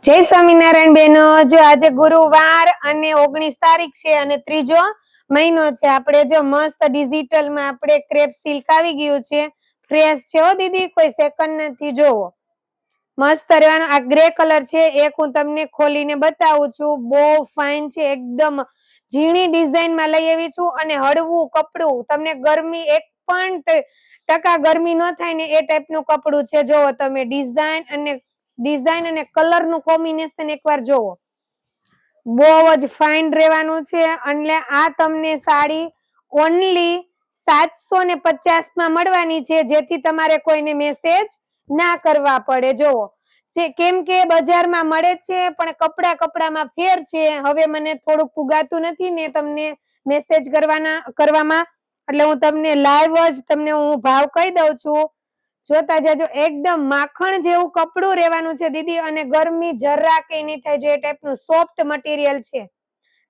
જય સ્વામિનારાયણ બેનો। જો આજે ગુરુવાર અને 19 તારીખ છે અને ત્રીજો મહિનો છે। આપણે જો મસ્ત ડિજિટલ માં આપણે ક્રેપ સિલ્ક આવી ગયું છે, ફ્રેશ છે હો દીદી, કોઈ સેકન્ડ નથી। જોવો મસ્ત રહેવાનો આ ગ્રે કલર છે, એક હું તમને ખોલીને બતાવું છું। બહુ ફાઇન છે, એકદમ ઝીણી ડિઝાઇન માં લઈ આવી છું અને હળવું કપડું, તમને ગરમી 1% ગરમી ન થાય ને એ ટાઈપનું કપડું છે। જોવો તમે ડિઝાઇન અને કલર નું કોમ્બિનેશન એકવાર જોવો, બહુ જ ફાઇન રહેવાનું છે। એટલે આ તમને સાડી ઓનલી 750 માં મળવાની છે, જેથી તમારે કોઈને મેસેજ ના કરવા પડે। જોવો કેમ કે બજારમાં મળે છે પણ કપડામાં ફેર છે। હવે મને થોડુંક પુગાતું નથી ને તમને મેસેજ કરવામાં, એટલે હું તમને લાઈવ જ તમને હું ભાવ કહી દઉં છું। જોતા જજો, એકદમ માખણ જેવું કપડું રહેવાનું છે દીદી, અને ગરમી જરા કે નહીં થાય, જે ટાઈપનું સોફ્ટ મટીરિયલ છે।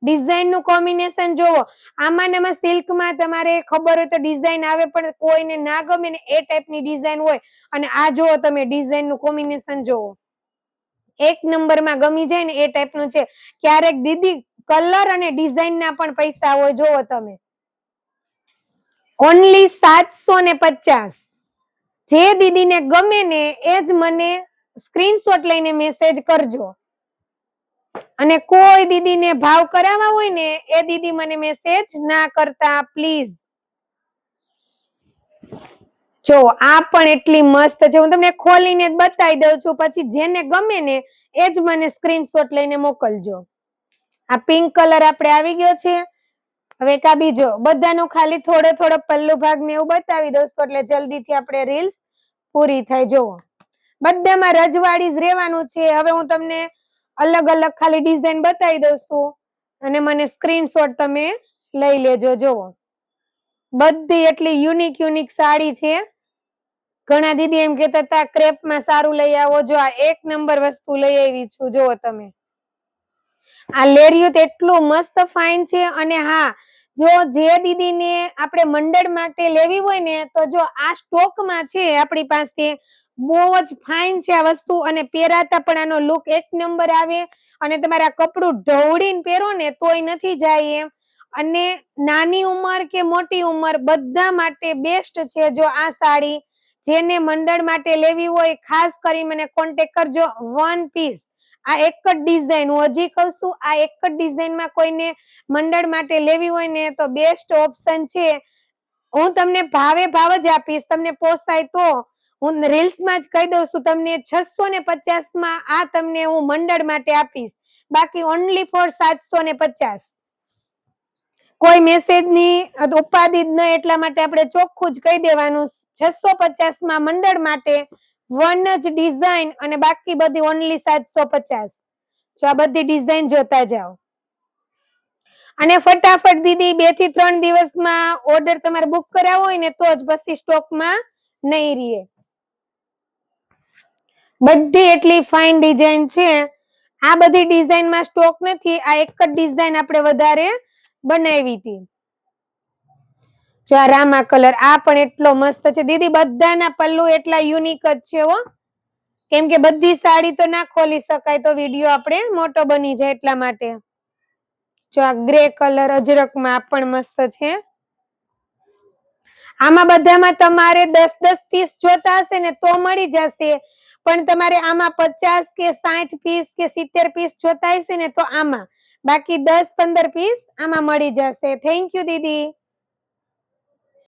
ડિઝાઇન નું કોમ્બિનેશન જોવો, આમાં સિલ્કમાં તમારે ખબર હોય તો ડિઝાઇન આવે પણ કોઈને ના ગમે ને એ ટાઈપની ડિઝાઇન હોય, અને આ જોવો તમે ડિઝાઇન નું કોમ્બિનેશન જોવો, એક નંબર માં ગમી જાય ને એ ટાઈપનું છે। ક્યારેક દીદી કલર અને ડિઝાઇન ના પણ પૈસા હોય। જોવો તમે ઓનલી 750। જે દીદીને ગમે ને એ જ મને સ્ક્રીનશોટ લઈને મેસેજ કરજો, અને કોઈ દીદીને ભાવ કરાવવા હોય ને એ દીદી મને મેસેજ ના કરતા પ્લીઝ। જો આ પણ એટલી મસ્ત છે, હું તમને ખોલીને બતાવી દઉં છું, પછી જેને ગમે ને એ જ મને સ્ક્રીનશોટ લઈને મોકલજો। આ પિંક કલર આપણે આવી ગયો છે। હવે કા બીજો, બધાનું ખાલી થોડો પલ્લુ ભાગ ને એવું બતાવી દઉં છું, એટલે જલ્દીથી આપણે રીલ્સ પૂરી થાય। જોવો બધામાં રજવાડી જ રહેવાનું છે। હવે હું તમને અલગ અલગ ખાલી ડિઝાઇન બતાવી દઉં છું, અને મને સ્ક્રીનશોટ તમે લઈ લેજો। જોવો બધી એટલી યુનિક સાડી છે। ઘણા દીદી એમ કહેતા હતા ક્રેપમાં સારું લઈ આવો, જો આ એક નંબર વસ્તુ લઈ આવી છું। જોવો તમે આ લેરિયું તો એટલું મસ્ત ફાઇન છે। અને હા, જો જે દીદીને આપણે મંડળ માટે લેવી હોય ને, તો જો આ સ્ટોકમાં છે આપણી પાસે, બહુ જ ફાઇન છે આ વસ્તુ, અને પહેરાતા પણ આનો લુક એક નંબર આવે, અને તમારે આ કપડું ઢવળીને પહેરો ને તોય નથી જાય એમ, અને નાની ઉંમર કે મોટી ઉંમર બધા માટે બેસ્ટ છે। જો આ સાડી જેને મંડળ માટે લેવી હોય ખાસ કરીને મને કોન્ટેક્ટ કરજો। વન પીસ, આ એક જ ડિઝાઇન, હું હજી કહું છું, આ એક જ ડિઝાઇનમાં કોઈને મંડળ માટે લેવી હોય ને તો બેસ્ટ ઓપ્શન છે। હું તમને ભાવ જ આપીશ, તમને પોસાય તો હું રીલ્સમાં જ કહી દઉં છું, તમને 650 માં આ તમને હું મંડળ માટે આપીશ, બાકી ઓનલી ફોર 750। કોઈ મેસેજ ની ઉપાધિ જ ન, એટલા માટે આપણે ચોખ્ખું જ કહી દેવાનું, 650 માં મંડળ માટે વન જ ડિઝાઇન, અને બાકી બધી ઓનલી 750। જો આ બધી ડિઝાઇન જોતા જાઓ, અને ફટાફટ દીદી 2 થી 3 દિવસમાં ઓર્ડર તમારે બુક કરાવવો હોય ને તો જ, પછી સ્ટોકમાં નહીં રહે। બધી એટલી ફાઇન ડિઝાઇન છે। આ બધી ડિઝાઇનમાં સ્ટોક નથી, આ એક જ ડિઝાઇન આપણે વધારે બનાવી હતી। જો આ રામા કલર, આ પણ એટલો મસ્ત છે દીદી, બધાના પલ્લુ એટલા યુનિક જ છે હો, કેમ કે બધી સાડી તો ના ખોલી શકાય, તો વિડીયો આપણે મોટો બની જાય એટલા માટે। જો આ ગ્રે કલર અજરકમાં પણ મસ્ત છે। આમાં બધામાં તમારે 10 પીસ જોતા હશે ને તો મળી જશે, પણ તમારે આમાં 50 કે 60 પીસ કે 70 પીસ જોતા હશે ને તો આમાં, બાકી 10-15 પીસ આમાં મળી જશે। Thank you Didi.